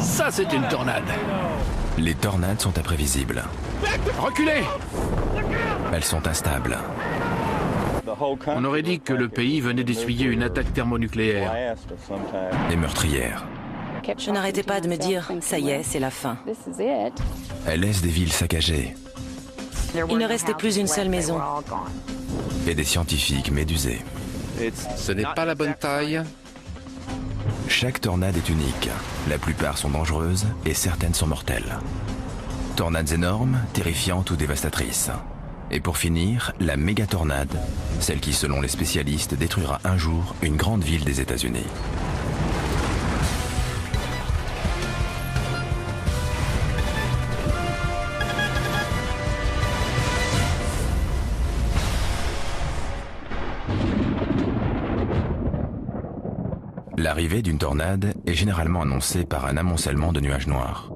Ça, c'est une tornade. Les tornades sont imprévisibles. Reculez! Elles sont instables. On aurait dit que le pays venait d'essuyer une attaque thermonucléaire. Et meurtrières. Je n'arrêtais pas de me dire, ça y est, c'est la fin. Elles laissent des villes saccagées. Il ne restait plus une seule maison. Et des scientifiques médusés. Ce n'est pas la bonne taille. Chaque tornade est unique. La plupart sont dangereuses et certaines sont mortelles. Tornades énormes, terrifiantes ou dévastatrices. Et pour finir, la méga-tornade, celle qui, selon les spécialistes, détruira un jour une grande ville des États-Unis. L'arrivée d'une tornade est généralement annoncée par un amoncellement de nuages noirs.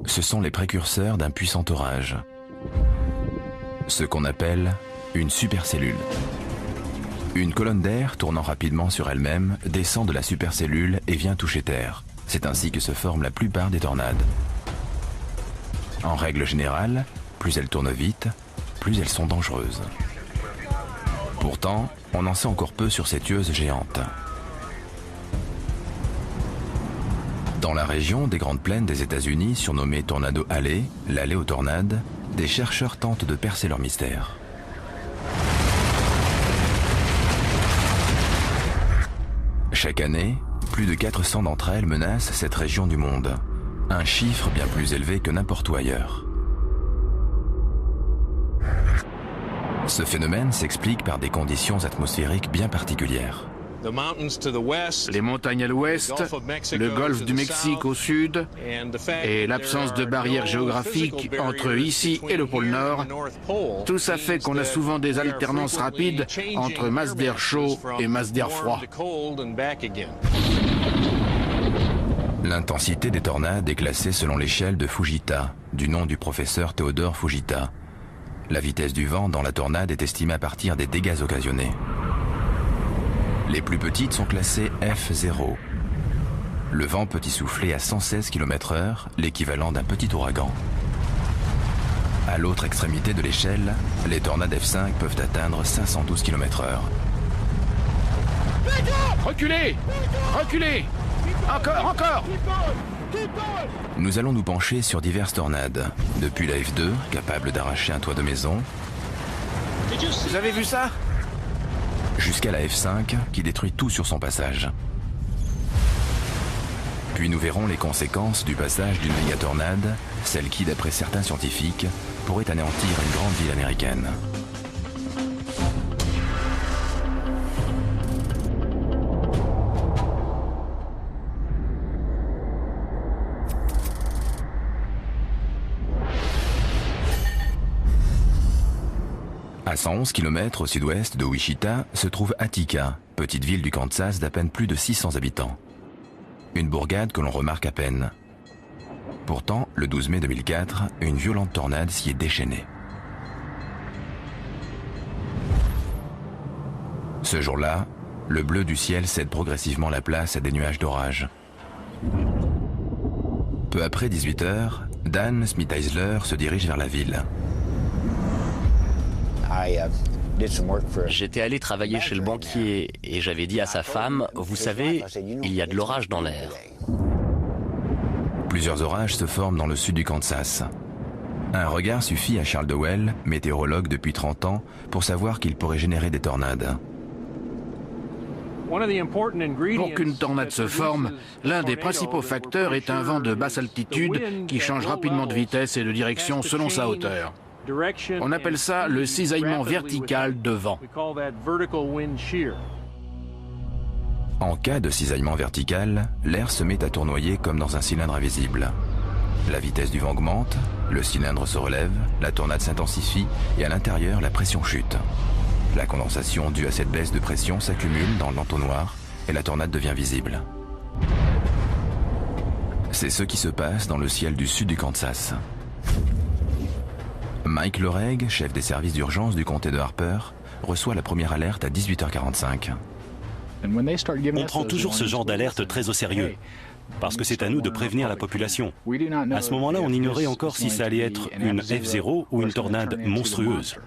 Ce sont les précurseurs d'un puissant orage, ce qu'on appelle une supercellule. Une colonne d'air tournant rapidement sur elle-même descend de la supercellule et vient toucher Terre. C'est ainsi que se forment la plupart des tornades. En règle générale, plus elles tournent vite, plus elles sont dangereuses. Pourtant, on en sait encore peu sur ces tueuses géantes. Dans la région des Grandes Plaines des États-Unis, surnommée Tornado Alley, l'allée aux tornades, des chercheurs tentent de percer leur mystère. Chaque année, plus de 400 d'entre elles menacent cette région du monde, un chiffre bien plus élevé que n'importe où ailleurs. Ce phénomène s'explique par des conditions atmosphériques bien particulières. Les montagnes à l'ouest, le golfe du Mexique au sud et l'absence de barrières géographiques entre ici et le pôle Nord, tout ça fait qu'on a souvent des alternances rapides entre masses d'air chaud et masses d'air froid. L'intensité des tornades est classée selon l'échelle de Fujita, du nom du professeur Théodore Fujita. La vitesse du vent dans la tornade est estimée à partir des dégâts occasionnés. Les plus petites sont classées F0. Le vent peut y souffler à 116 km/h, l'équivalent d'un petit ouragan. À l'autre extrémité de l'échelle, les tornades F5 peuvent atteindre 512 km/h. Reculez! Reculez! Encore! Nous allons nous pencher sur diverses tornades, depuis la F2, capable d'arracher un toit de maison, Vous avez vu ça? jusqu'à la F5, qui détruit tout sur son passage. Puis nous verrons les conséquences du passage d'une méga-tornade, celle qui, d'après certains scientifiques, pourrait anéantir une grande ville américaine. À 111 km au sud-ouest de Wichita se trouve Attica, petite ville du Kansas d'à peine plus de 600 habitants. Une bourgade que l'on remarque à peine. Pourtant, le 12 mai 2004, une violente tornade s'y est déchaînée. Ce jour-là, le bleu du ciel cède progressivement la place à des nuages d'orage. Peu après 18 h, Dan Smith-Eisler se dirige vers la ville. J'étais allé travailler chez le banquier et j'avais dit à sa femme, vous savez, il y a de l'orage dans l'air. Plusieurs orages se forment dans le sud du Kansas. Un regard suffit à Charles Dowell, météorologue depuis 30 ans, pour savoir qu'il pourrait générer des tornades. Pour qu'une tornade se forme, l'un des principaux facteurs est un vent de basse altitude qui change rapidement de vitesse et de direction selon sa hauteur. On appelle ça le cisaillement vertical de vent. En cas de cisaillement vertical, l'air se met à tournoyer comme dans un cylindre invisible. La vitesse du vent augmente, le cylindre se relève, la tornade s'intensifie et à l'intérieur, la pression chute. La condensation due à cette baisse de pression s'accumule dans l'entonnoir et la tornade devient visible. C'est ce qui se passe dans le ciel du sud du Kansas. Mike Loreg, chef des services d'urgence du comté de Harper, reçoit la première alerte à 18 h 45. On prend toujours ce genre d'alerte très au sérieux, parce que c'est à nous de prévenir la population. À ce moment-là, on ignorait encore si ça allait être une F0 ou une tornade monstrueuse.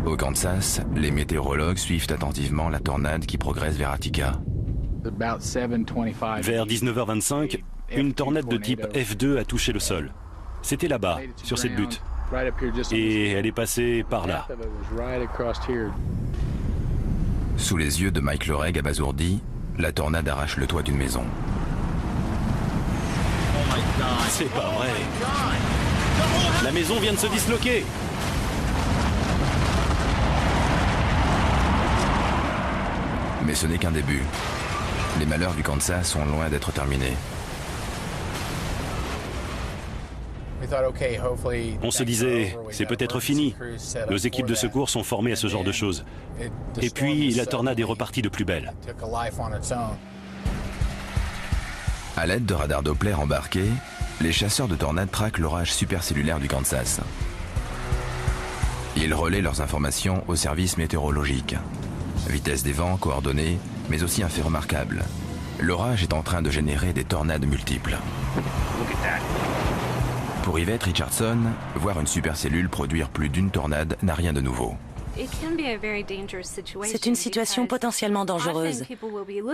Au Kansas, les météorologues suivent attentivement la tornade qui progresse vers Attica. Vers 19h25, une tornade de type F2 a touché le sol. C'était là-bas, sur cette butte. Et elle est passée par là. Sous les yeux de Mike Loreg abasourdi, la tornade arrache le toit d'une maison. C'est pas vrai. La maison vient de se disloquer. Mais ce n'est qu'un début. Les malheurs du Kansas sont loin d'être terminés. On se disait, c'est peut-être fini. Nos équipes de secours sont formées à ce genre de choses. Et puis, la tornade est repartie de plus belle. À l'aide de radars Doppler embarqués, les chasseurs de tornades traquent l'orage supercellulaire du Kansas. Ils relaient leurs informations au service météorologique. Vitesse des vents, coordonnées, mais aussi un fait remarquable. L'orage est en train de générer des tornades multiples. Pour Yvette Richardson, voir une supercellule produire plus d'une tornade n'a rien de nouveau. C'est une situation potentiellement dangereuse,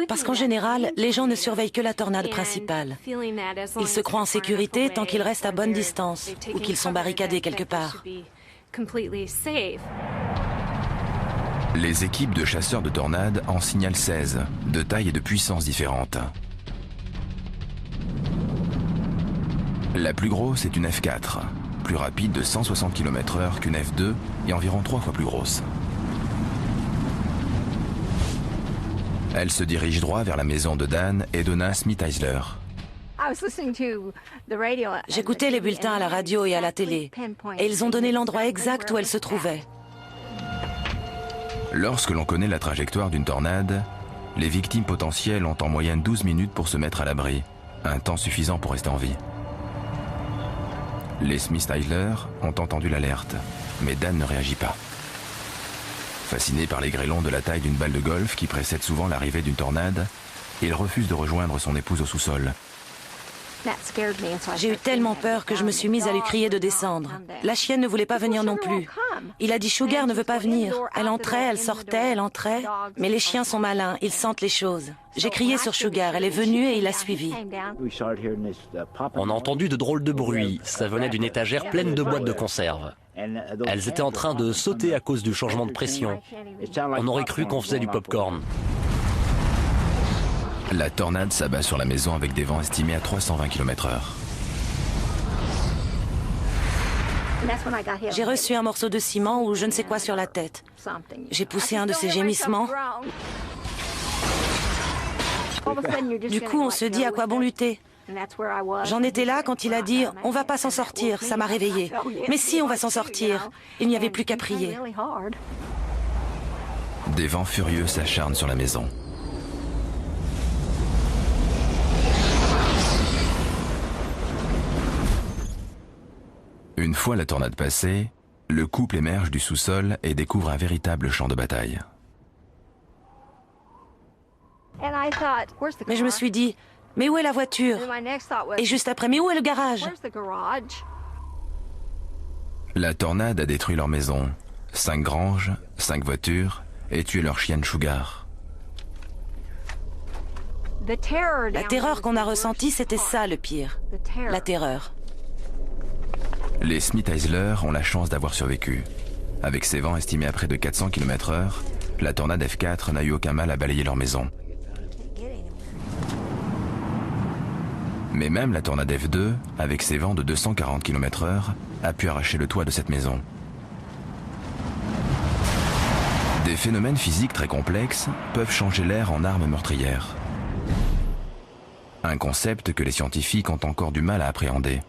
parce qu'en général, les gens ne surveillent que la tornade principale. Ils se croient en sécurité tant qu'ils restent à bonne distance ou qu'ils sont barricadés quelque part. Les équipes de chasseurs de tornades en signalent 16, de taille et de puissance différentes. La plus grosse est une F4, plus rapide de 160 km/h qu'une F2 et environ 3 fois plus grosse. Elle se dirige droit vers la maison de Dan et Donna Smith-Eisler. J'écoutais les bulletins à la radio et à la télé, et ils ont donné l'endroit exact où elle se trouvait. Lorsque l'on connaît la trajectoire d'une tornade, les victimes potentielles ont en moyenne 12 minutes pour se mettre à l'abri, un temps suffisant pour rester en vie. Les Smith-Eisler ont entendu l'alerte, mais Dan ne réagit pas. Fasciné par les grêlons de la taille d'une balle de golf qui précèdent souvent l'arrivée d'une tornade, il refuse de rejoindre son épouse au sous-sol. J'ai eu tellement peur que je me suis mise à lui crier de descendre. La chienne ne voulait pas venir non plus. Il a dit « Sugar ne veut pas venir ». Elle entrait, elle sortait, elle entrait. Mais les chiens sont malins, ils sentent les choses. J'ai crié sur Sugar, elle est venue et il l'a suivie. On a entendu de drôles de bruits. Ça venait d'une étagère pleine de boîtes de conserve. Elles étaient en train de sauter à cause du changement de pression. On aurait cru qu'on faisait du pop-corn. La tornade s'abat sur la maison avec des vents estimés à 320 km/h. J'ai reçu un morceau de ciment ou je ne sais quoi sur la tête. J'ai poussé un de ces gémissements. Du coup, on se dit à quoi bon lutter. J'en étais là quand il a dit « On va pas s'en sortir », ça m'a réveillée. Mais si, on va s'en sortir. Il n'y avait plus qu'à prier. Des vents furieux s'acharnent sur la maison. Une fois la tornade passée, le couple émerge du sous-sol et découvre un véritable champ de bataille. Mais je me suis dit, mais où est la voiture? Et juste après, mais où est le garage? La tornade a détruit leur maison, 5 granges, 5 voitures et tué leur chienne Sugar. La terreur qu'on a ressentie, c'était ça le pire. La terreur. Les Smith-Eisler ont la chance d'avoir survécu. Avec ses vents estimés à près de 400 km/h, la tornade F4 n'a eu aucun mal à balayer leur maison. Mais même la tornade F2, avec ses vents de 240 km/h, a pu arracher le toit de cette maison. Des phénomènes physiques très complexes peuvent changer l'air en arme meurtrière. Un concept que les scientifiques ont encore du mal à appréhender.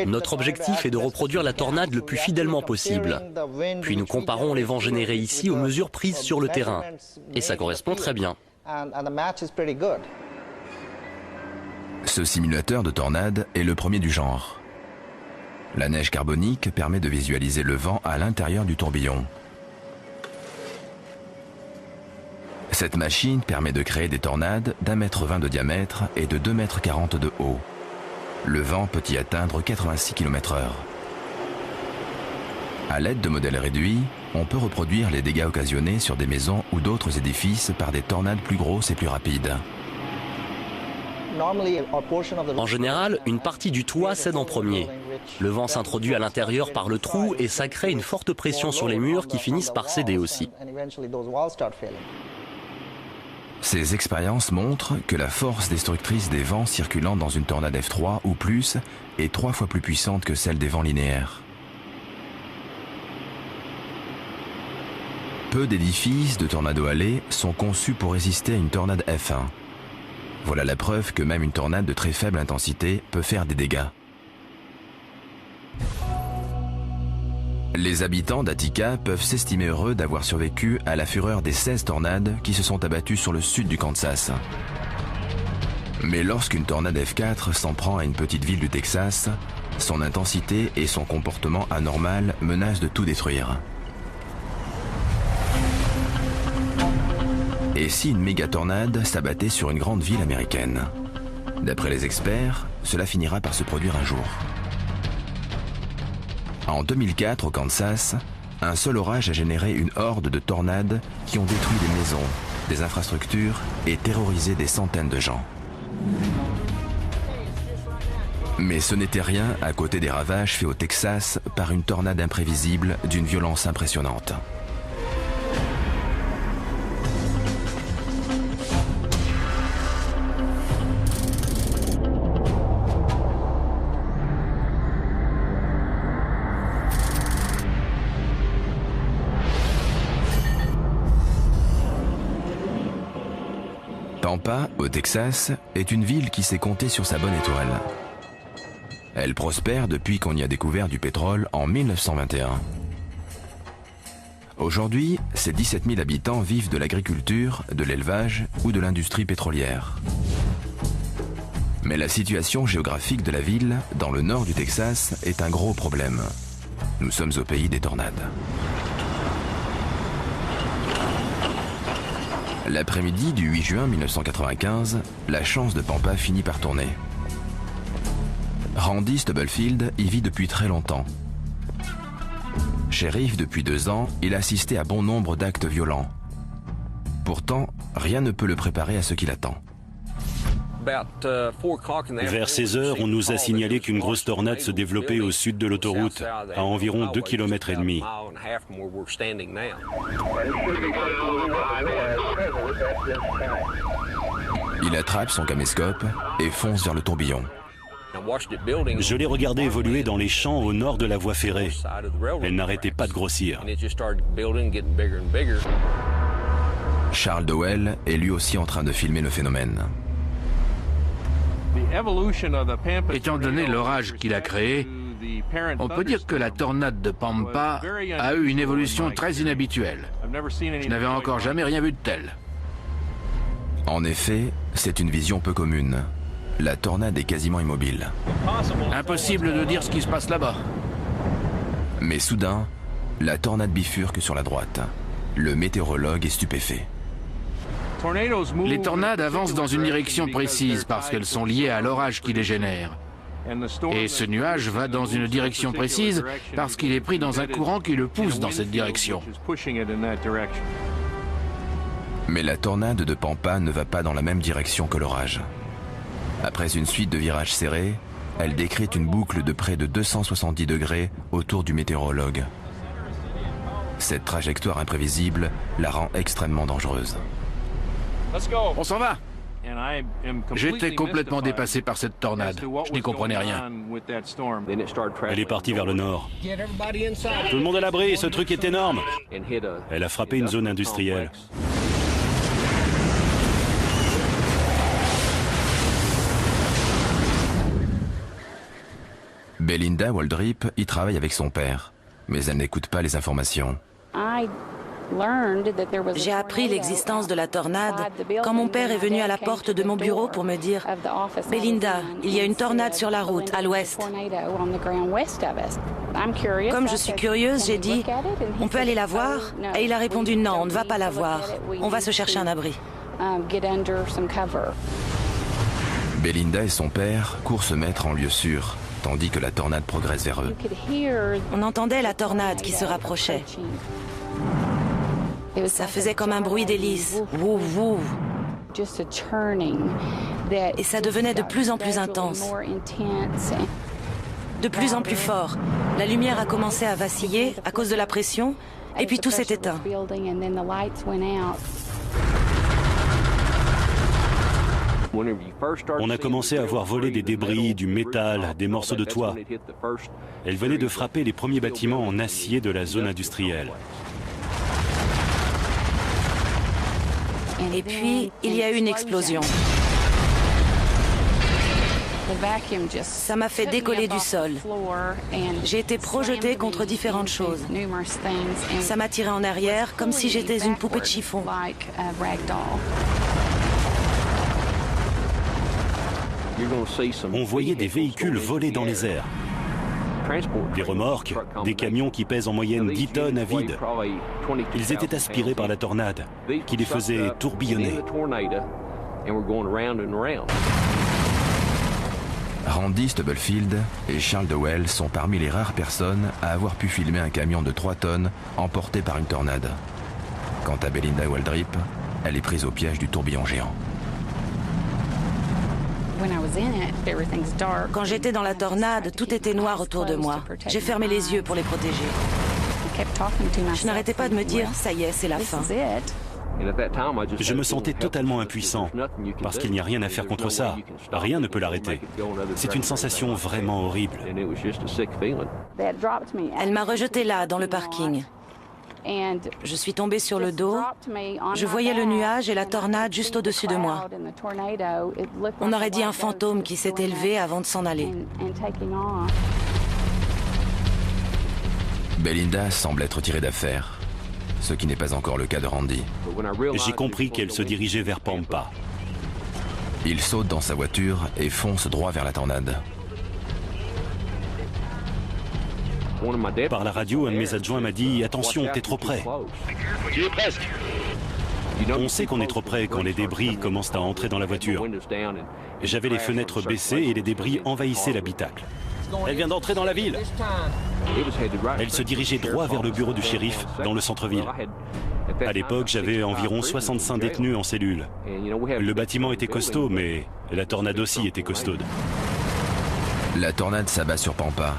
Notre objectif est de reproduire la tornade le plus fidèlement possible. Puis nous comparons les vents générés ici aux mesures prises sur le terrain. Et ça correspond très bien. Ce simulateur de tornade est le premier du genre. La neige carbonique permet de visualiser le vent à l'intérieur du tourbillon. Cette machine permet de créer des tornades d'1,20 m de diamètre et de 2,40 m de haut. Le vent peut y atteindre 86 km/h. À l'aide de modèles réduits, on peut reproduire les dégâts occasionnés sur des maisons ou d'autres édifices par des tornades plus grosses et plus rapides. En général, une partie du toit cède en premier. Le vent s'introduit à l'intérieur par le trou et ça crée une forte pression sur les murs qui finissent par céder aussi. Ces expériences montrent que la force destructrice des vents circulant dans une tornade F3 ou plus est 3 fois plus puissante que celle des vents linéaires. Peu d'édifices de tornado allées sont conçus pour résister à une tornade F1. Voilà la preuve que même une tornade de très faible intensité peut faire des dégâts. Les habitants d'Attica peuvent s'estimer heureux d'avoir survécu à la fureur des 16 tornades qui se sont abattues sur le sud du Kansas. Mais lorsqu'une tornade F4 s'en prend à une petite ville du Texas, son intensité et son comportement anormal menacent de tout détruire. Et si une méga tornade s'abattait sur une grande ville américaine? D'après les experts, cela finira par se produire un jour. En 2004, au Kansas, un seul orage a généré une horde de tornades qui ont détruit des maisons, des infrastructures et terrorisé des centaines de gens. Mais ce n'était rien à côté des ravages faits au Texas par une tornade imprévisible d'une violence impressionnante. Tampa, au Texas, est une ville qui s'est comptée sur sa bonne étoile. Elle prospère depuis qu'on y a découvert du pétrole en 1921. Aujourd'hui, ses 17 000 habitants vivent de l'agriculture, de l'élevage ou de l'industrie pétrolière. Mais la situation géographique de la ville, dans le nord du Texas, est un gros problème. Nous sommes au pays des tornades. L'après-midi du 8 juin 1995, la chance de Pampa finit par tourner. Randy Stubblefield y vit depuis très longtemps. Shérif depuis 2 ans, il a assisté à bon nombre d'actes violents. Pourtant, rien ne peut le préparer à ce qui l'attend. Vers 16 heures, on nous a signalé qu'une grosse tornade se développait au sud de l'autoroute, à environ 2,5 km. Il attrape son caméscope et fonce vers le tourbillon. Je l'ai regardé évoluer dans les champs au nord de la voie ferrée. Elle n'arrêtait pas de grossir. Charles Dowell est lui aussi en train de filmer le phénomène. Étant donné l'orage qu'il a créé, on peut dire que la tornade de Pampa a eu une évolution très inhabituelle. Je n'avais encore jamais rien vu de tel. En effet, c'est une vision peu commune. La tornade est quasiment immobile. Impossible de dire ce qui se passe là-bas. Mais soudain, la tornade bifurque sur la droite. Le météorologue est stupéfait. Les tornades avancent dans une direction précise parce qu'elles sont liées à l'orage qui les génère. Et ce nuage va dans une direction précise parce qu'il est pris dans un courant qui le pousse dans cette direction. Mais la tornade de Pampa ne va pas dans la même direction que l'orage. Après une suite de virages serrés, elle décrète une boucle de près de 270 degrés autour du météorologue. Cette trajectoire imprévisible la rend extrêmement dangereuse. On s'en va! J'étais complètement dépassé par cette tornade. Je n'y comprenais rien. Elle est partie vers le nord. Tout le monde à l'abri, ce truc est énorme. Elle a frappé une zone industrielle. Belinda Waldrip y travaille avec son père, mais elle n'écoute pas les informations. J'ai appris l'existence de la tornade quand mon père est venu à la porte de mon bureau pour me dire « Belinda, il y a une tornade sur la route, à l'ouest. » Comme je suis curieuse, j'ai dit « On peut aller la voir ?» Et il a répondu « Non, on ne va pas la voir. On va se chercher un abri. » Belinda et son père courent se mettre en lieu sûr, tandis que la tornade progresse vers eux. On entendait la tornade qui se rapprochait. Ça faisait comme un bruit d'hélice. Wouh, wouh. Et ça devenait de plus en plus intense. De plus en plus fort. La lumière a commencé à vaciller à cause de la pression, et puis tout s'est éteint. On a commencé à voir voler des débris, du métal, des morceaux de toit. Elle venait de frapper les premiers bâtiments en acier de la zone industrielle. Et puis, il y a eu une explosion. Ça m'a fait décoller du sol. J'ai été projetée contre différentes choses. Ça m'a tiré en arrière comme si j'étais une poupée de chiffon. On voyait des véhicules voler dans les airs. Des remorques, des camions qui pèsent en moyenne 10 tonnes à vide. Ils étaient aspirés par la tornade, qui les faisait tourbillonner. Randy Stubblefield et Charles Dowell sont parmi les rares personnes à avoir pu filmer un camion de 3 tonnes emporté par une tornade. Quant à Belinda Waldrip, elle est prise au piège du tourbillon géant. Quand j'étais dans la tornade, tout était noir autour de moi. J'ai fermé les yeux pour les protéger. Je n'arrêtais pas de me dire, ça y est, c'est la fin. Je me sentais totalement impuissant, parce qu'il n'y a rien à faire contre ça. Rien ne peut l'arrêter. C'est une sensation vraiment horrible. Elle m'a rejeté là, dans le parking. Je suis tombée sur le dos. Je voyais le nuage et la tornade juste au-dessus de moi. On aurait dit un fantôme qui s'est élevé avant de s'en aller. Belinda semble être tirée d'affaire, ce qui n'est pas encore le cas de Randy. J'ai compris qu'elle se dirigeait vers Pampa. Il saute dans sa voiture et fonce droit vers la tornade. Par la radio, un de mes adjoints m'a dit « Attention, t'es trop près ». Tu es presque. On sait qu'on est trop près quand les débris commencent à entrer dans la voiture. J'avais les fenêtres baissées et les débris envahissaient l'habitacle. Elle vient d'entrer dans la ville. Elle se dirigeait droit vers le bureau du shérif, dans le centre-ville. À l'époque, j'avais environ 65 détenus en cellule. Le bâtiment était costaud, mais la tornade aussi était costaude. La tornade s'abat sur Pampa,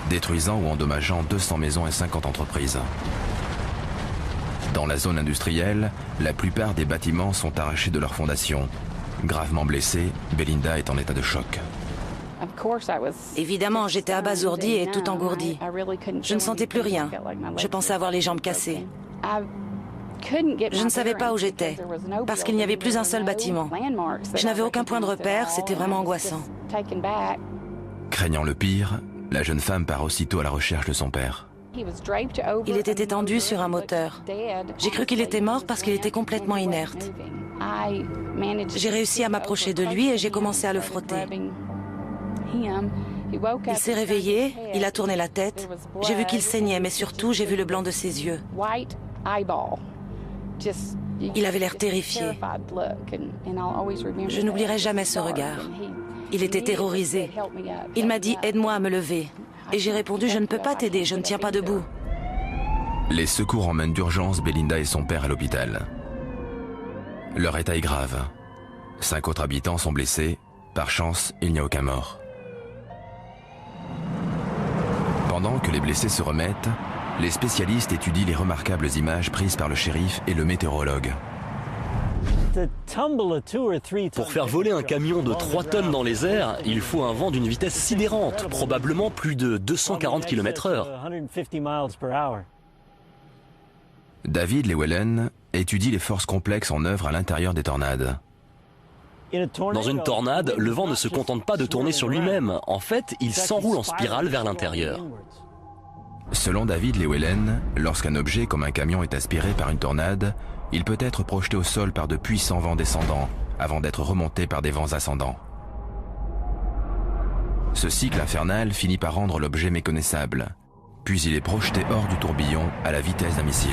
détruisant ou endommageant 200 maisons et 50 entreprises. Dans la zone industrielle, la plupart des bâtiments sont arrachés de leurs fondations. Gravement blessée, Belinda est en état de choc. Évidemment, j'étais abasourdie et tout engourdie. Je ne sentais plus rien. Je pensais avoir les jambes cassées. Je ne savais pas où j'étais, parce qu'il n'y avait plus un seul bâtiment. Je n'avais aucun point de repère, c'était vraiment angoissant. Craignant le pire, la jeune femme part aussitôt à la recherche de son père. Il était étendu sur un moteur. J'ai cru qu'il était mort parce qu'il était complètement inerte. J'ai réussi à m'approcher de lui et j'ai commencé à le frotter. Il s'est réveillé, il a tourné la tête. J'ai vu qu'il saignait, mais surtout, j'ai vu le blanc de ses yeux. Il avait l'air terrifié. Je n'oublierai jamais ce regard. Il était terrorisé. Il m'a dit « Aide-moi à me lever ». Et j'ai répondu « Je ne peux pas t'aider, je ne tiens pas debout ». Les secours emmènent d'urgence Belinda et son père à l'hôpital. Leur état est grave. 5 autres habitants sont blessés. Par chance, il n'y a aucun mort. Pendant que les blessés se remettent, les spécialistes étudient les remarquables images prises par le shérif et le météorologue. Pour faire voler un camion de 3 tonnes dans les airs, il faut un vent d'une vitesse sidérante, probablement plus de 240 km/h. David Llewellyn étudie les forces complexes en œuvre à l'intérieur des tornades. Dans une tornade, le vent ne se contente pas de tourner sur lui-même. En fait, il s'enroule en spirale vers l'intérieur. Selon David Llewellyn, lorsqu'un objet comme un camion est aspiré par une tornade, il peut être projeté au sol par de puissants vents descendants avant d'être remonté par des vents ascendants. Ce cycle infernal finit par rendre l'objet méconnaissable. puis il est projeté hors du tourbillon à la vitesse d'un missile.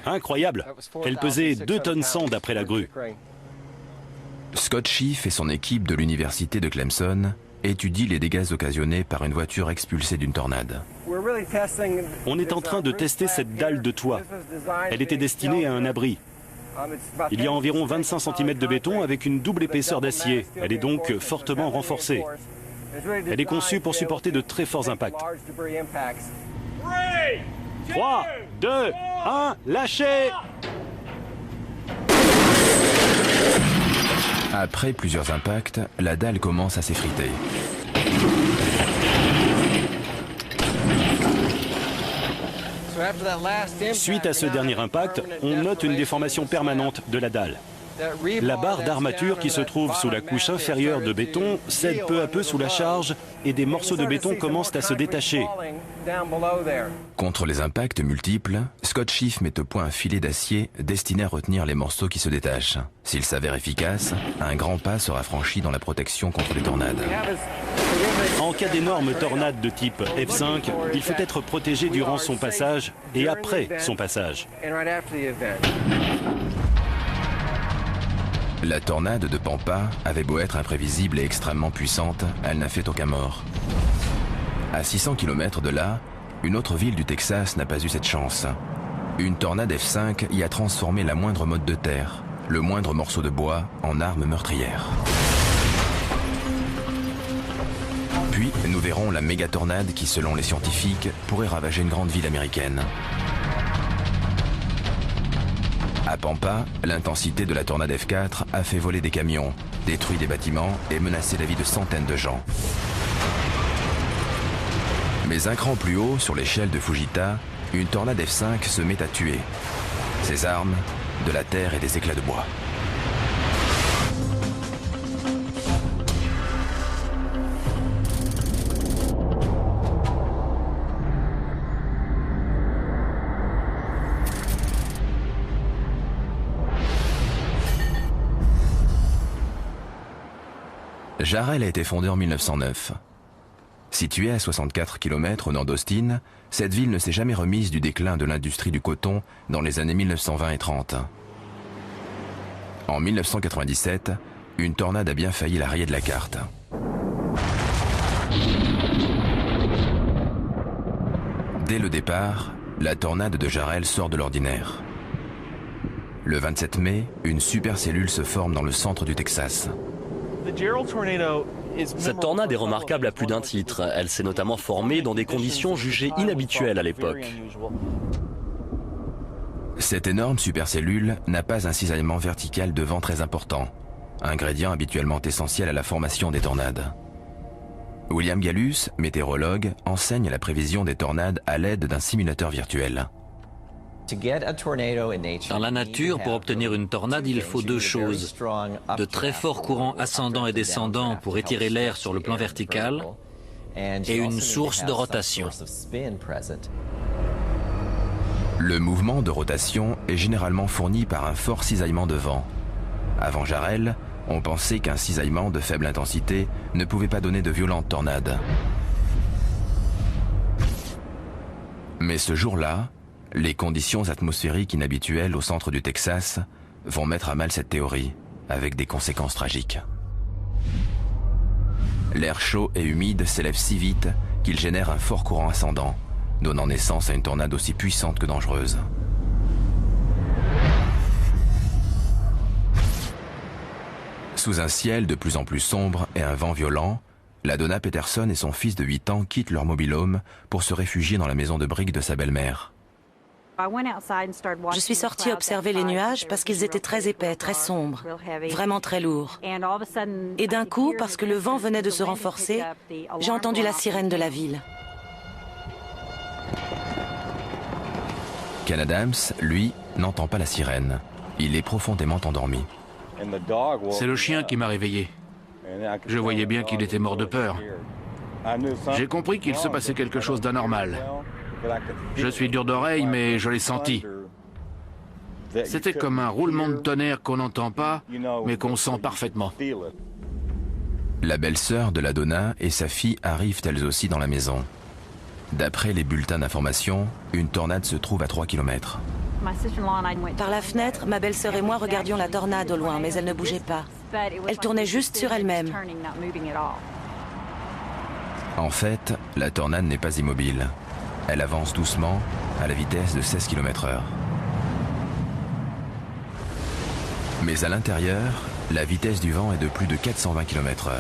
Incroyable. Elle pesait 2 tonnes 100 d'après la grue. Scott Schiff et son équipe de l'université de Clemson étudient les dégâts occasionnés par une voiture expulsée d'une tornade. On est en train de tester cette dalle de toit. Elle était destinée à un abri. Il y a environ 25 cm de béton avec une double épaisseur d'acier. Elle est donc fortement renforcée. Elle est conçue pour supporter de très forts impacts. 3, 2, 1, lâchez! Après plusieurs impacts, la dalle commence à s'effriter. Suite à ce dernier impact, on note une déformation permanente de la dalle. La barre d'armature qui se trouve sous la couche inférieure de béton cède peu à peu sous la charge et des morceaux de béton commencent à se détacher. Contre les impacts multiples, Scott Schiff met au point un filet d'acier destiné à retenir les morceaux qui se détachent. S'il s'avère efficace, un grand pas sera franchi dans la protection contre les tornades. En cas d'énorme tornade de type F5, il faut être protégé durant son passage et après son passage. La tornade de Pampa avait beau être imprévisible et extrêmement puissante, elle n'a fait aucun mort. À 600 km de là, une autre ville du Texas n'a pas eu cette chance. Une tornade F5 y a transformé la moindre motte de terre, le moindre morceau de bois, en arme meurtrière. Puis, nous verrons la méga tornade qui, selon les scientifiques, pourrait ravager une grande ville américaine. À Pampa, l'intensité de la tornade F4 a fait voler des camions, détruit des bâtiments et menacé la vie de centaines de gens. Mais un cran plus haut, sur l'échelle de Fujita, une tornade F5 se met à tuer. Ses armes, de la terre et des éclats de bois. Jarrell a été fondée en 1909. Située à 64 km au nord d'Austin, cette ville ne s'est jamais remise du déclin de l'industrie du coton dans les années 1920 et 30. En 1997, une tornade a bien failli la rayer de la carte. Dès le départ, la tornade de Jarrell sort de l'ordinaire. Le 27 mai, une supercellule se forme dans le centre du Texas. Cette tornade est remarquable à plus d'un titre. Elle s'est notamment formée dans des conditions jugées inhabituelles à l'époque. Cette énorme supercellule n'a pas un cisaillement vertical de vent très important, ingrédient habituellement essentiel à la formation des tornades. William Gallus, météorologue, enseigne la prévision des tornades à l'aide d'un simulateur virtuel. Dans la nature, pour obtenir une tornade, il faut deux choses. De très forts courants ascendants et descendants pour étirer l'air sur le plan vertical et une source de rotation. Le mouvement de rotation est généralement fourni par un fort cisaillement de vent. Avant Jarrell, on pensait qu'un cisaillement de faible intensité ne pouvait pas donner de violentes tornades. Mais ce jour-là, les conditions atmosphériques inhabituelles au centre du Texas vont mettre à mal cette théorie, avec des conséquences tragiques. L'air chaud et humide s'élève si vite qu'il génère un fort courant ascendant, donnant naissance à une tornade aussi puissante que dangereuse. Sous un ciel de plus en plus sombre et un vent violent, la Donna Peterson et son fils de 8 ans quittent leur mobil-home pour se réfugier dans la maison de briques de sa belle-mère. Je suis sortie observer les nuages parce qu'ils étaient très épais, très sombres, vraiment très lourds. Et d'un coup, parce que le vent venait de se renforcer, j'ai entendu la sirène de la ville. Ken Adams, lui, n'entend pas la sirène. Il est profondément endormi. C'est le chien qui m'a réveillé. Je voyais bien qu'il était mort de peur. J'ai compris qu'il se passait quelque chose d'anormal. Je suis dur d'oreille, mais je l'ai senti. C'était comme un roulement de tonnerre qu'on n'entend pas, mais qu'on sent parfaitement. La belle-sœur de la Donna et sa fille arrivent elles aussi dans la maison. D'après les bulletins d'information, une tornade se trouve à 3 km. Par la fenêtre, ma belle-sœur et moi regardions la tornade au loin, mais elle ne bougeait pas. Elle tournait juste sur elle-même. En fait, la tornade n'est pas immobile. Elle avance doucement, à la vitesse de 16 km/h. Mais à l'intérieur, la vitesse du vent est de plus de 420 km/h.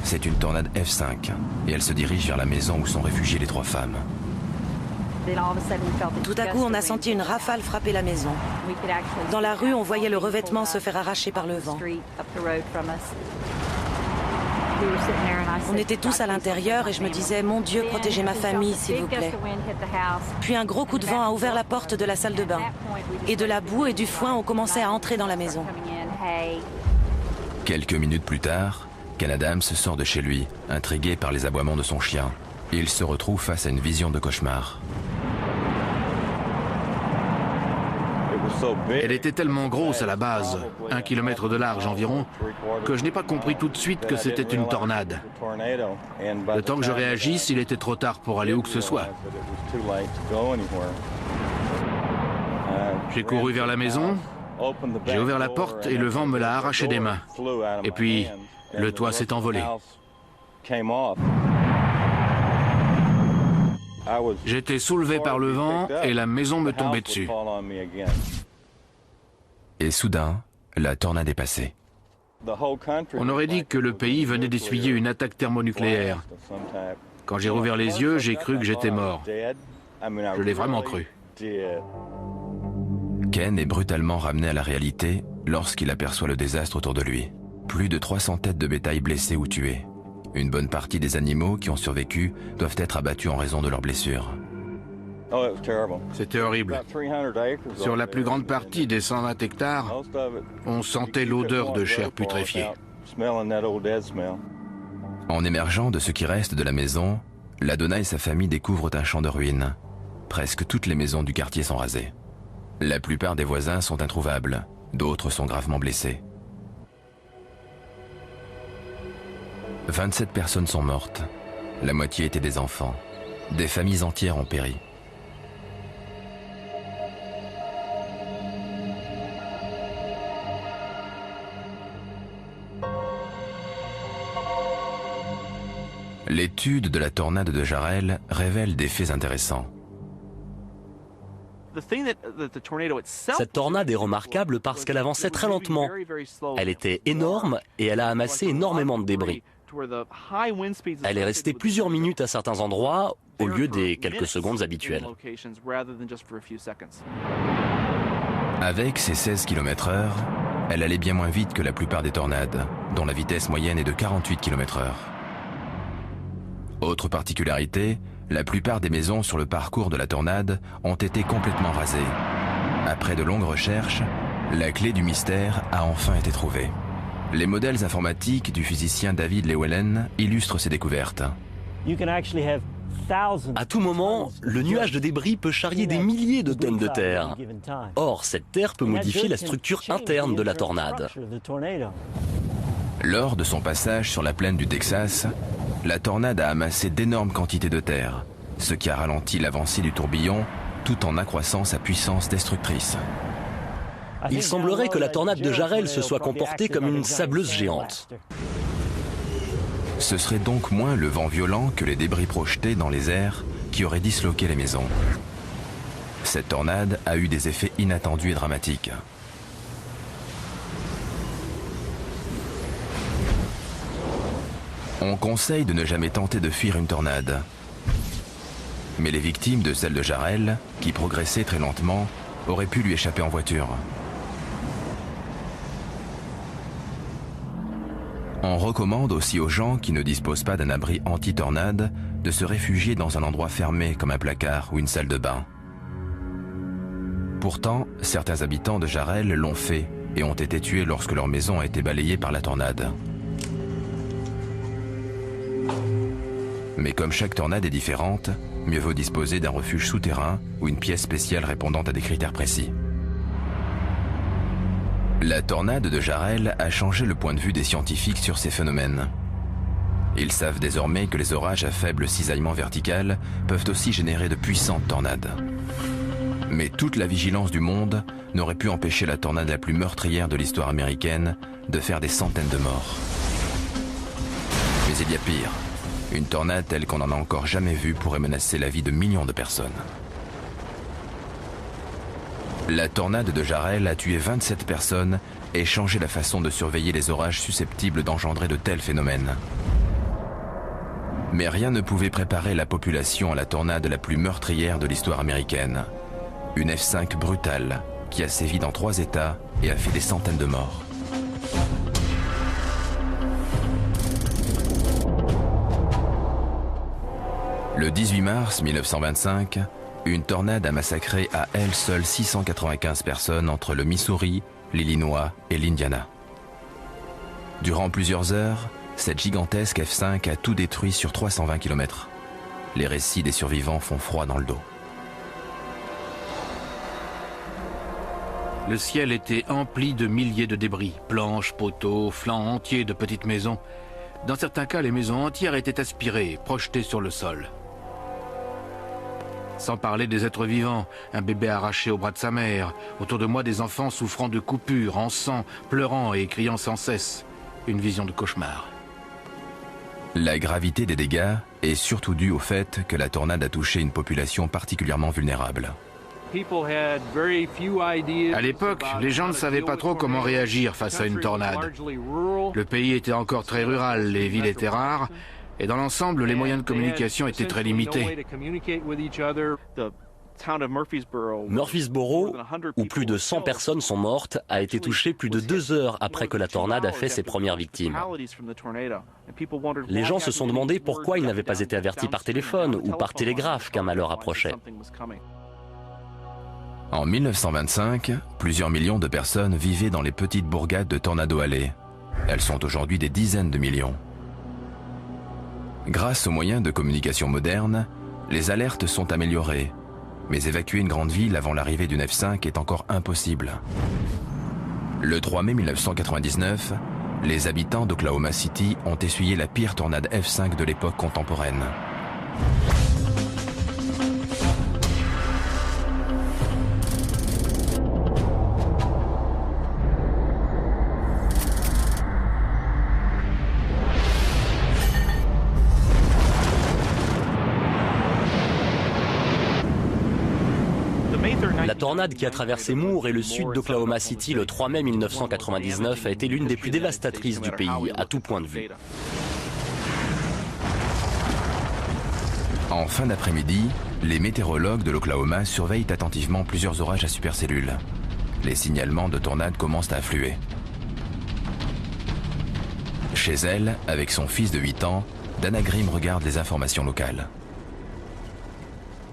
C'est une tornade F5 et elle se dirige vers la maison où sont réfugiées les 3 femmes. Tout à coup, on a senti une rafale frapper la maison. Dans la rue, on voyait le revêtement se faire arracher par le vent. On était tous à l'intérieur et je me disais, mon Dieu, protégez ma famille, s'il vous plaît. Puis un gros coup de vent a ouvert la porte de la salle de bain. Et de la boue et du foin ont commencé à entrer dans la maison. Quelques minutes plus tard, Ken Adams sort de chez lui, intrigué par les aboiements de son chien. Il se retrouve face à une vision de cauchemar. Elle était tellement grosse à la base, 1 kilomètre de large environ, que je n'ai pas compris tout de suite que c'était une tornade. Le temps que je réagisse, il était trop tard pour aller où que ce soit. J'ai couru vers la maison, j'ai ouvert la porte et le vent me l'a arraché des mains. Et puis, le toit s'est envolé. J'étais soulevé par le vent et la maison me tombait dessus. Et soudain, la tornade est passée. On aurait dit que le pays venait d'essuyer une attaque thermonucléaire. Quand j'ai rouvert les yeux, j'ai cru que j'étais mort. Je l'ai vraiment cru. Ken est brutalement ramené à la réalité lorsqu'il aperçoit le désastre autour de lui. Plus de 300 têtes de bétail blessées ou tuées. Une bonne partie des animaux qui ont survécu doivent être abattus en raison de leurs blessures. C'était horrible. Sur la plus grande partie des 120 hectares, on sentait l'odeur de chair putréfiée. En émergeant de ce qui reste de la maison, la Donna et sa famille découvrent un champ de ruines. Presque toutes les maisons du quartier sont rasées. La plupart des voisins sont introuvables, d'autres sont gravement blessés. 27 personnes sont mortes. La moitié étaient des enfants. Des familles entières ont péri. L'étude de la tornade de Jarrell révèle des faits intéressants. Cette tornade est remarquable parce qu'elle avançait très lentement. Elle était énorme et elle a amassé énormément de débris. Elle est restée plusieurs minutes à certains endroits au lieu des quelques secondes habituelles. Avec ses 16 km/h, elle allait bien moins vite que la plupart des tornades, dont la vitesse moyenne est de 48 km/h. Autre particularité, la plupart des maisons sur le parcours de la tornade ont été complètement rasées. Après de longues recherches, la clé du mystère a enfin été trouvée. Les modèles informatiques du physicien David Llewellyn illustrent ces découvertes. À tout moment, le nuage de débris peut charrier des milliers de tonnes de terre. Or, cette terre peut modifier la structure interne de la tornade. Lors de son passage sur la plaine du Texas, la tornade a amassé d'énormes quantités de terre, ce qui a ralenti l'avancée du tourbillon tout en accroissant sa puissance destructrice. Il semblerait que la tornade de Jarrell se soit comportée comme une sableuse géante. Ce serait donc moins le vent violent que les débris projetés dans les airs qui auraient disloqué les maisons. Cette tornade a eu des effets inattendus et dramatiques. On conseille de ne jamais tenter de fuir une tornade. Mais les victimes de celle de Jarrell, qui progressait très lentement, auraient pu lui échapper en voiture. On recommande aussi aux gens qui ne disposent pas d'un abri anti-tornade de se réfugier dans un endroit fermé comme un placard ou une salle de bain. Pourtant, certains habitants de Jarrell l'ont fait et ont été tués lorsque leur maison a été balayée par la tornade. Mais comme chaque tornade est différente, mieux vaut disposer d'un refuge souterrain ou une pièce spéciale répondant à des critères précis. La tornade de Jarrell a changé le point de vue des scientifiques sur ces phénomènes. Ils savent désormais que les orages à faible cisaillement vertical peuvent aussi générer de puissantes tornades. Mais toute la vigilance du monde n'aurait pu empêcher la tornade la plus meurtrière de l'histoire américaine de faire des centaines de morts. Mais il y a pire. Une tornade telle qu'on n'en a encore jamais vue pourrait menacer la vie de millions de personnes. La tornade de Jarrell a tué 27 personnes et changé la façon de surveiller les orages susceptibles d'engendrer de tels phénomènes. Mais rien ne pouvait préparer la population à la tornade la plus meurtrière de l'histoire américaine. Une F5 brutale qui a sévi dans 3 États et a fait des centaines de morts. Le 18 mars 1925, une tornade a massacré à elle seule 695 personnes entre le Missouri, l'Illinois et l'Indiana. Durant plusieurs heures, cette gigantesque F5 a tout détruit sur 320 km. Les récits des survivants font froid dans le dos. Le ciel était empli de milliers de débris, planches, poteaux, flancs entiers de petites maisons. Dans certains cas, les maisons entières étaient aspirées, projetées sur le sol. Sans parler des êtres vivants, un bébé arraché au bras de sa mère, autour de moi des enfants souffrant de coupures, en sang, pleurant et criant sans cesse. Une vision de cauchemar. La gravité des dégâts est surtout due au fait que la tornade a touché une population particulièrement vulnérable. À l'époque, les gens ne savaient pas trop comment réagir face à une tornade. Le pays était encore très rural, les villes étaient rares, et dans l'ensemble, les moyens de communication étaient très limités. Murfreesboro, où plus de 100 personnes sont mortes, a été touché plus de 2 heures après que la tornade a fait ses premières victimes. Les gens se sont demandé pourquoi ils n'avaient pas été avertis par téléphone ou par télégraphe qu'un malheur approchait. En 1925, plusieurs millions de personnes vivaient dans les petites bourgades de Tornado Alley. Elles sont aujourd'hui des dizaines de millions. Grâce aux moyens de communication modernes, les alertes sont améliorées. Mais évacuer une grande ville avant l'arrivée d'une F5 est encore impossible. Le 3 mai 1999, les habitants d'Oklahoma City ont essuyé la pire tornade F5 de l'époque contemporaine. La tornade qui a traversé Moore et le sud d'Oklahoma City le 3 mai 1999 a été l'une des plus dévastatrices du pays, à tout point de vue. En fin d'après-midi, les météorologues de l'Oklahoma surveillent attentivement plusieurs orages à supercellules. Les signalements de tornades commencent à affluer. Chez elle, avec son fils de 8 ans, Dana Grimm regarde les informations locales.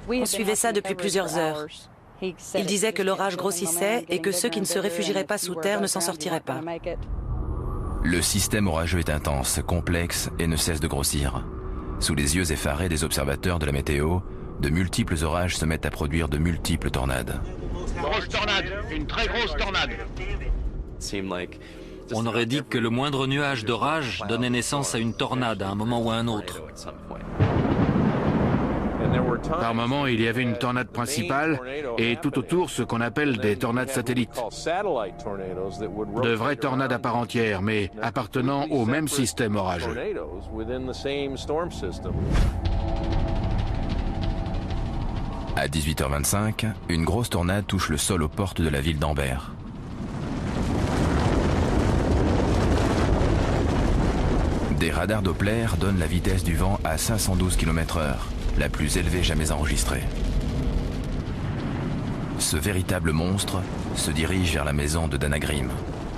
On suivait ça depuis plusieurs heures. Il disait que l'orage grossissait et que ceux qui ne se réfugieraient pas sous terre ne s'en sortiraient pas. Le système orageux est intense, complexe et ne cesse de grossir. Sous les yeux effarés des observateurs de la météo, de multiples orages se mettent à produire de multiples tornades. Grosse tornade, une très grosse tornade. On aurait dit que le moindre nuage d'orage donnait naissance à une tornade à un moment ou à un autre. Par moment, il y avait une tornade principale et tout autour ce qu'on appelle des tornades satellites. De vraies tornades à part entière, mais appartenant au même système orageux. À 18h25, une grosse tornade touche le sol aux portes de la ville d'Amber. Des radars Doppler donnent la vitesse du vent à 512 km/h, la plus élevée jamais enregistrée. Ce véritable monstre se dirige vers la maison de Dana Grimm.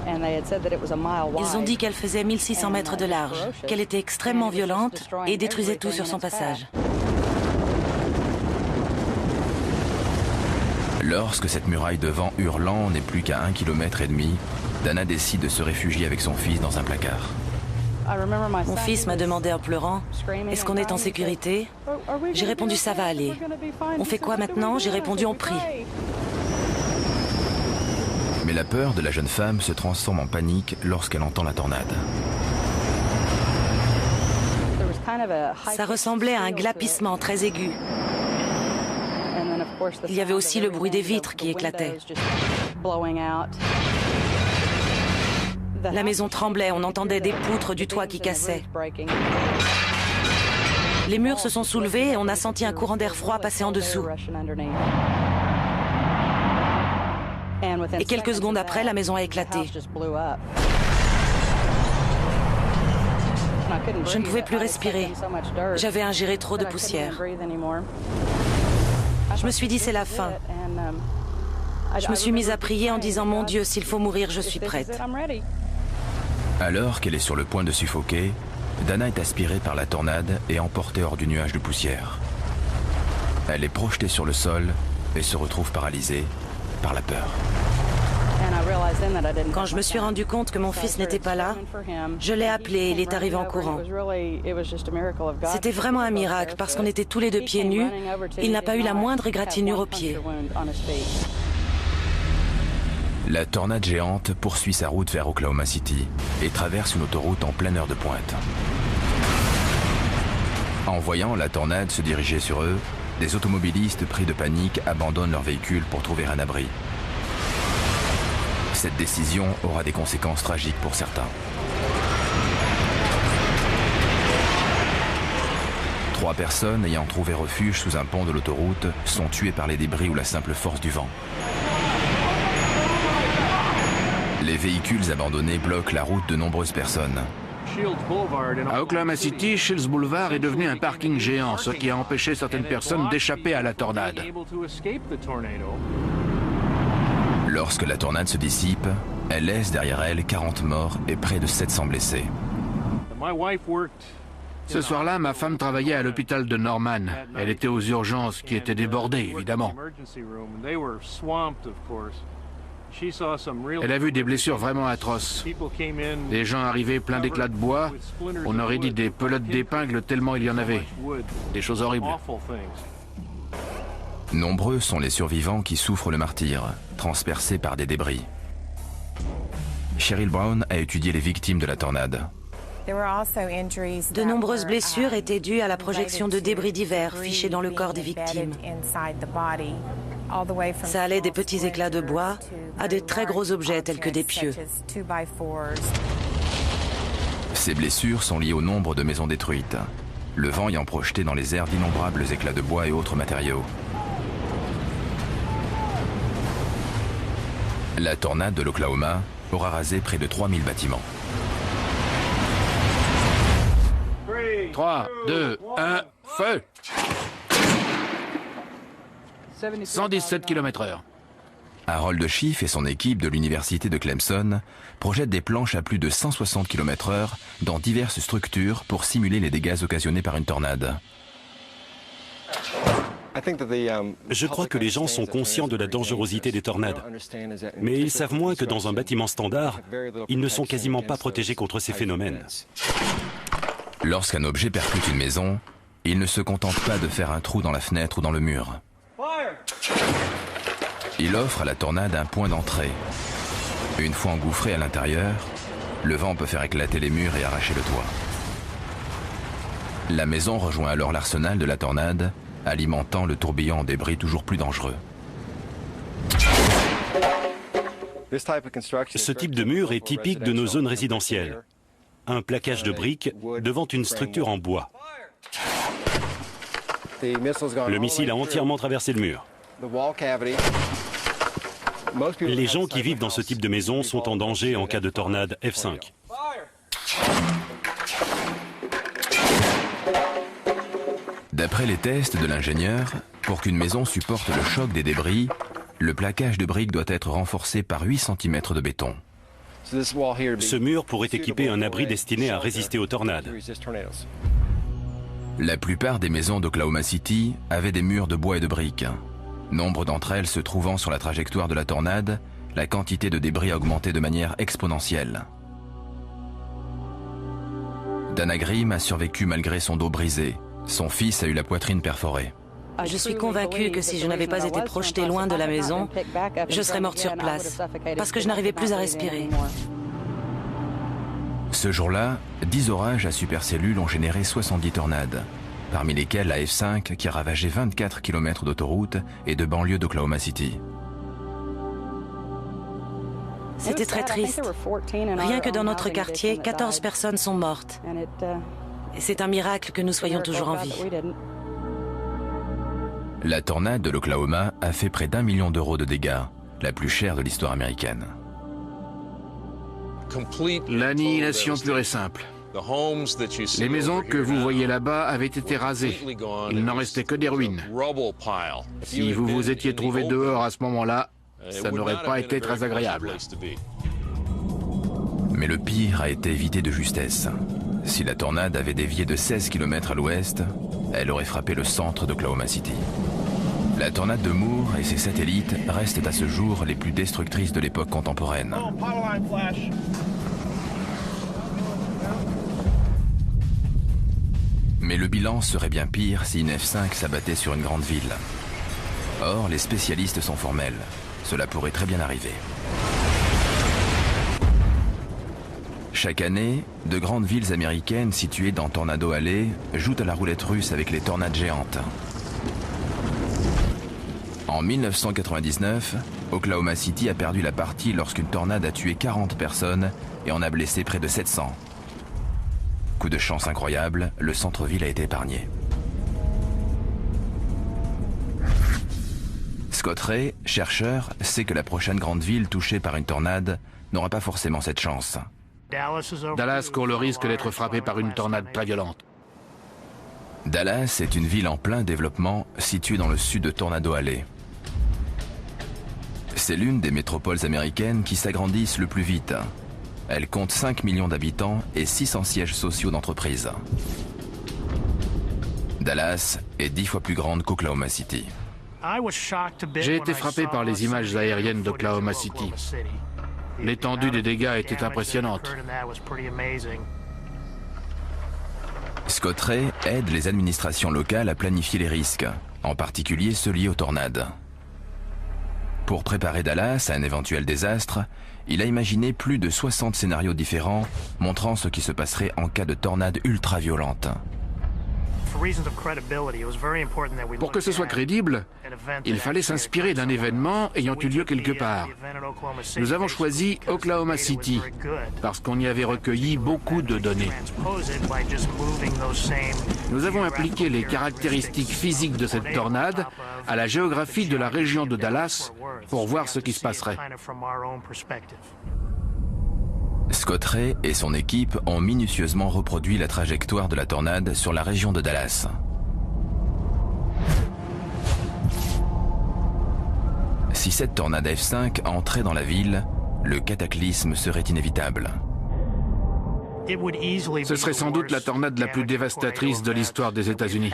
Ils ont dit qu'elle faisait 1600 mètres de large, qu'elle était extrêmement violente et détruisait tout sur son passage. Lorsque cette muraille de vent hurlant n'est plus qu'à 1,5 km, Dana décide de se réfugier avec son fils dans un placard. Mon fils m'a demandé en pleurant, « Est-ce qu'on est en sécurité ?» J'ai répondu « Ça va aller ». « On fait quoi maintenant ?» J'ai répondu « On prie ». Mais la peur de la jeune femme se transforme en panique lorsqu'elle entend la tornade. Ça ressemblait à un glapissement très aigu. Il y avait aussi le bruit des vitres qui éclataient. La maison tremblait, on entendait des poutres du toit qui cassaient. Les murs se sont soulevés et on a senti un courant d'air froid passer en dessous. Et quelques secondes après, la maison a éclaté. Je ne pouvais plus respirer. J'avais ingéré trop de poussière. Je me suis dit, c'est la fin. Je me suis mise à prier en disant, mon Dieu, s'il faut mourir, je suis prête. Alors qu'elle est sur le point de suffoquer, Dana est aspirée par la tornade et emportée hors du nuage de poussière. Elle est projetée sur le sol et se retrouve paralysée par la peur. Quand je me suis rendu compte que mon fils n'était pas là, je l'ai appelé et il est arrivé en courant. C'était vraiment un miracle parce qu'on était tous les deux pieds nus. Il n'a pas eu la moindre égratignure aux pieds. La tornade géante poursuit sa route vers Oklahoma City et traverse une autoroute en pleine heure de pointe. En voyant la tornade se diriger sur eux, des automobilistes pris de panique abandonnent leur véhicule pour trouver un abri. Cette décision aura des conséquences tragiques pour certains. 3 personnes ayant trouvé refuge sous un pont de l'autoroute sont tuées par les débris ou la simple force du vent. Les véhicules abandonnés bloquent la route de nombreuses personnes. À Oklahoma City, Shields Boulevard est devenu un parking géant, ce qui a empêché certaines personnes d'échapper à la tornade. Lorsque la tornade se dissipe, elle laisse derrière elle 40 morts et près de 700 blessés. Ce soir-là, ma femme travaillait à l'hôpital de Norman. Elle était aux urgences, qui étaient débordées, évidemment. Elle a vu des blessures vraiment atroces. Des gens arrivaient pleins d'éclats de bois. On aurait dit des pelotes d'épingles tellement il y en avait. Des choses horribles. Nombreux sont les survivants qui souffrent le martyre, transpercés par des débris. Cheryl Brown a étudié les victimes de la tornade. De nombreuses blessures étaient dues à la projection de débris divers fichés dans le corps des victimes. Ça allait des petits éclats de bois à de très gros objets tels que des pieux. Ces blessures sont liées au nombre de maisons détruites, le vent ayant projeté dans les airs d'innombrables éclats de bois et autres matériaux. La tornade de l'Oklahoma aura rasé près de 3000 bâtiments. 3, 2, 1, feu! 117 km/h. Harold Schiff et son équipe de l'université de Clemson projettent des planches à plus de 160 km/h dans diverses structures pour simuler les dégâts occasionnés par une tornade. Je crois que les gens sont conscients de la dangerosité des tornades, mais ils savent moins que dans un bâtiment standard, ils ne sont quasiment pas protégés contre ces phénomènes. Lorsqu'un objet percute une maison, il ne se contente pas de faire un trou dans la fenêtre ou dans le mur. Il offre à la tornade un point d'entrée. Une fois engouffré à l'intérieur, le vent peut faire éclater les murs et arracher le toit. La maison rejoint alors l'arsenal de la tornade, alimentant le tourbillon en débris toujours plus dangereux. Ce type de mur est typique de nos zones résidentielles. Un plaquage de briques devant une structure en bois. Le missile a entièrement traversé le mur. Les gens qui vivent dans ce type de maison sont en danger en cas de tornade F5. D'après les tests de l'ingénieur, pour qu'une maison supporte le choc des débris, le plaquage de briques doit être renforcé par 8 cm de béton. Ce mur pourrait équiper un abri destiné à résister aux tornades. La plupart des maisons d'Oklahoma City avaient des murs de bois et de briques. Nombre d'entre elles se trouvant sur la trajectoire de la tornade, la quantité de débris a augmenté de manière exponentielle. Dana Grimm a survécu malgré son dos brisé. Son fils a eu la poitrine perforée. Je suis convaincue que si je n'avais pas été projetée loin de la maison, je serais morte sur place, parce que je n'arrivais plus à respirer. Ce jour-là, 10 orages à supercellules ont généré 70 tornades, parmi lesquels la F5 qui a ravagé 24 km d'autoroute et de banlieue d'Oklahoma City. C'était très triste. Rien que dans notre quartier, 14 personnes sont mortes. Et c'est un miracle que nous soyons toujours en vie. La tornade de l'Oklahoma a fait près d'1 million d'euros de dégâts, la plus chère de l'histoire américaine. L'annihilation pure et simple. Les maisons que vous voyez là-bas avaient été rasées. Il n'en restait que des ruines. Si vous vous étiez trouvé dehors à ce moment-là, ça n'aurait pas été très agréable. Mais le pire a été évité de justesse. Si la tornade avait dévié de 16 km à l'ouest, elle aurait frappé le centre d'Oklahoma City. La tornade de Moore et ses satellites restent à ce jour les plus destructrices de l'époque contemporaine. Mais le bilan serait bien pire si une F5 s'abattait sur une grande ville. Or, les spécialistes sont formels. Cela pourrait très bien arriver. Chaque année, de grandes villes américaines situées dans Tornado Alley jouent à la roulette russe avec les tornades géantes. En 1999, Oklahoma City a perdu la partie lorsqu'une tornade a tué 40 personnes et en a blessé près de 700. Coup de chance incroyable, le centre-ville a été épargné. Scott Ray, chercheur, sait que la prochaine grande ville touchée par une tornade n'aura pas forcément cette chance. Dallas court le risque d'être frappé par une tornade très violente. Dallas est une ville en plein développement située dans le sud de Tornado Alley. C'est l'une des métropoles américaines qui s'agrandissent le plus vite. Elle compte 5 millions d'habitants et 600 sièges sociaux d'entreprises. Dallas est 10 fois plus grande qu'Oklahoma City. J'ai été frappé par les images aériennes d'Oklahoma City. L'étendue des dégâts était impressionnante. Scott Ray aide les administrations locales à planifier les risques, en particulier ceux liés aux tornades. Pour préparer Dallas à un éventuel désastre, il a imaginé plus de 60 scénarios différents montrant ce qui se passerait en cas de tornade ultra-violente. Pour que ce soit crédible, il fallait s'inspirer d'un événement ayant eu lieu quelque part. Nous avons choisi Oklahoma City parce qu'on y avait recueilli beaucoup de données. Nous avons appliqué les caractéristiques physiques de cette tornade à la géographie de la région de Dallas pour voir ce qui se passerait. Scott Ray et son équipe ont minutieusement reproduit la trajectoire de la tornade sur la région de Dallas. Si cette tornade F5 entrait dans la ville, le cataclysme serait inévitable. Ce serait sans doute la tornade la plus dévastatrice de l'histoire des États-Unis.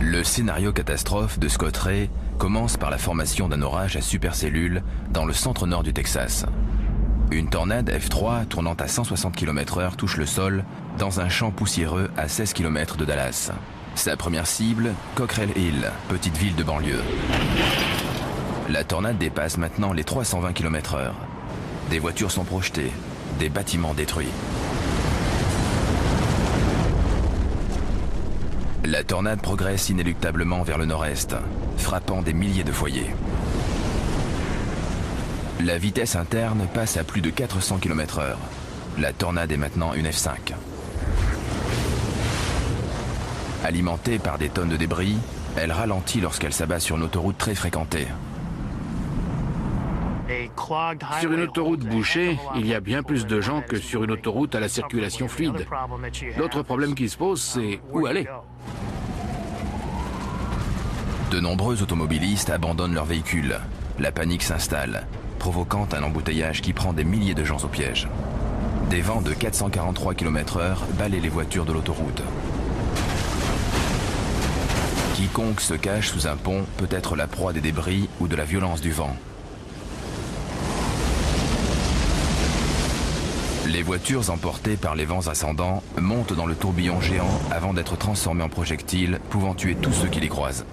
Le scénario catastrophe de Scott Ray commence par la formation d'un orage à supercellules dans le centre-nord du Texas. Une tornade F3 tournant à 160 km/h touche le sol dans un champ poussiéreux à 16 km de Dallas. Sa première cible, Cockrell Hill, petite ville de banlieue. La tornade dépasse maintenant les 320 km/h. Des voitures sont projetées, des bâtiments détruits. La tornade progresse inéluctablement vers le nord-est, frappant des milliers de foyers. La vitesse interne passe à plus de 400 km/h. La tornade est maintenant une F5. Alimentée par des tonnes de débris, elle ralentit lorsqu'elle s'abat sur une autoroute très fréquentée. Sur une autoroute bouchée, il y a bien plus de gens que sur une autoroute à la circulation fluide. L'autre problème qui se pose, c'est où aller. De nombreux automobilistes abandonnent leurs véhicules. La panique s'installe, provoquant un embouteillage qui prend des milliers de gens au piège. Des vents de 443 km/h balaient les voitures de l'autoroute. Quiconque se cache sous un pont peut être la proie des débris ou de la violence du vent. Les voitures emportées par les vents ascendants montent dans le tourbillon géant avant d'être transformées en projectiles pouvant tuer tous ceux qui les croisent.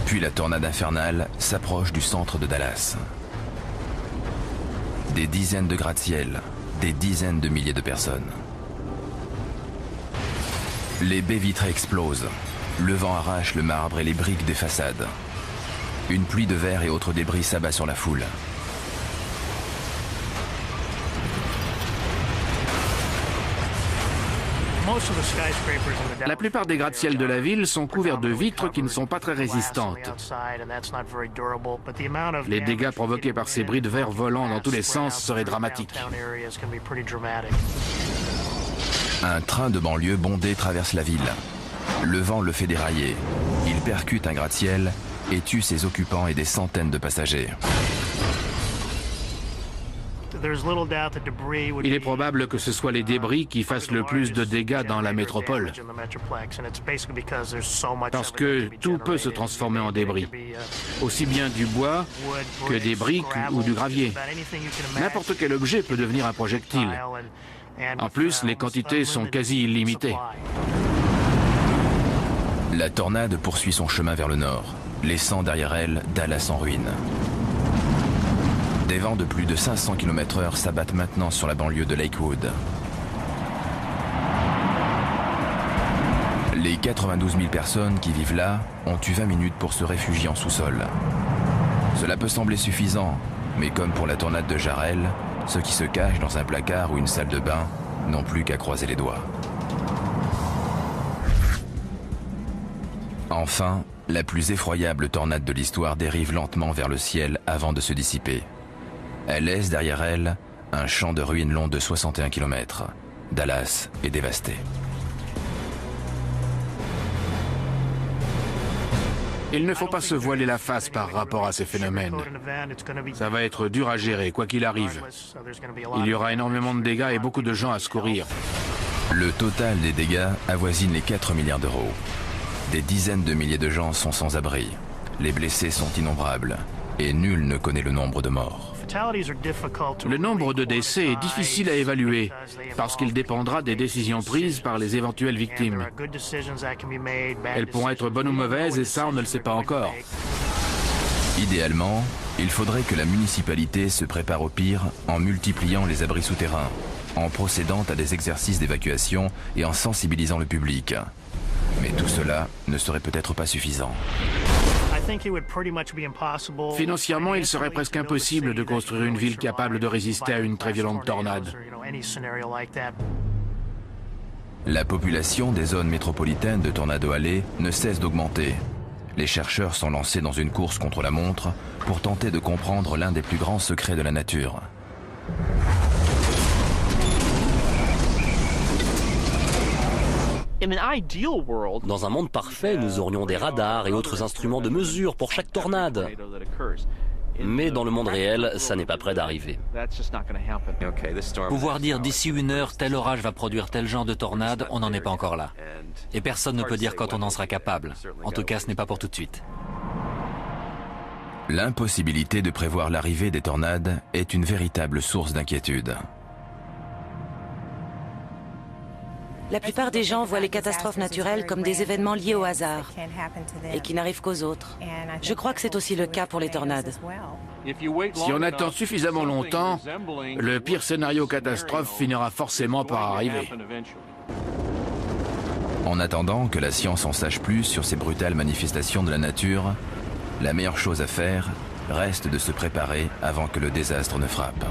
Puis la tornade infernale s'approche du centre de Dallas. Des dizaines de gratte-ciel, des dizaines de milliers de personnes. Les baies vitrées explosent. Le vent arrache le marbre et les briques des façades. Une pluie de verre et autres débris s'abat sur la foule. La plupart des gratte-ciel de la ville sont couverts de vitres qui ne sont pas très résistantes. Les dégâts provoqués par ces bris de verre volant dans tous les sens seraient dramatiques. Un train de banlieue bondé traverse la ville. Le vent le fait dérailler. Il percute un gratte-ciel et tue ses occupants et des centaines de passagers. Il est probable que ce soit les débris qui fassent le plus de dégâts dans la métropole. Parce que tout peut se transformer en débris. Aussi bien du bois que des briques ou du gravier. N'importe quel objet peut devenir un projectile. En plus, les quantités sont quasi illimitées. La tornade poursuit son chemin vers le nord, laissant derrière elle Dallas en ruine. Des vents de plus de 500 km/h s'abattent maintenant sur la banlieue de Lakewood. Les 92 000 personnes qui vivent là ont eu 20 minutes pour se réfugier en sous-sol. Cela peut sembler suffisant, mais comme pour la tornade de Jarrell, ceux qui se cachent dans un placard ou une salle de bain n'ont plus qu'à croiser les doigts. Enfin, la plus effroyable tornade de l'histoire dérive lentement vers le ciel avant de se dissiper. Elle laisse derrière elle un champ de ruines long de 61 km. Dallas est dévasté. Il ne faut pas se voiler la face par rapport à ces phénomènes. Ça va être dur à gérer, quoi qu'il arrive. Il y aura énormément de dégâts et beaucoup de gens à secourir. Le total des dégâts avoisine les 4 milliards d'euros. Des dizaines de milliers de gens sont sans abri. Les blessés sont innombrables et nul ne connaît le nombre de morts. Le nombre de décès est difficile à évaluer parce qu'il dépendra des décisions prises par les éventuelles victimes. Elles pourront être bonnes ou mauvaises et ça, on ne le sait pas encore. Idéalement, il faudrait que la municipalité se prépare au pire en multipliant les abris souterrains, en procédant à des exercices d'évacuation et en sensibilisant le public. Mais tout cela ne serait peut-être pas suffisant. Financièrement, il serait presque impossible de construire une ville capable de résister à une très violente tornade. La population des zones métropolitaines de Tornado Alley ne cesse d'augmenter. Les chercheurs sont lancés dans une course contre la montre pour tenter de comprendre l'un des plus grands secrets de la nature. Dans un monde parfait, nous aurions des radars et autres instruments de mesure pour chaque tornade. Mais dans le monde réel, ça n'est pas près d'arriver. Pouvoir dire d'ici 1 heure, tel orage va produire tel genre de tornade, on n'en est pas encore là. Et personne ne peut dire quand on en sera capable. En tout cas, ce n'est pas pour tout de suite. L'impossibilité de prévoir l'arrivée des tornades est une véritable source d'inquiétude. La plupart des gens voient les catastrophes naturelles comme des événements liés au hasard et qui n'arrivent qu'aux autres. Je crois que c'est aussi le cas pour les tornades. Si on attend suffisamment longtemps, le pire scénario catastrophe finira forcément par arriver. En attendant que la science en sache plus sur ces brutales manifestations de la nature, la meilleure chose à faire reste de se préparer avant que le désastre ne frappe.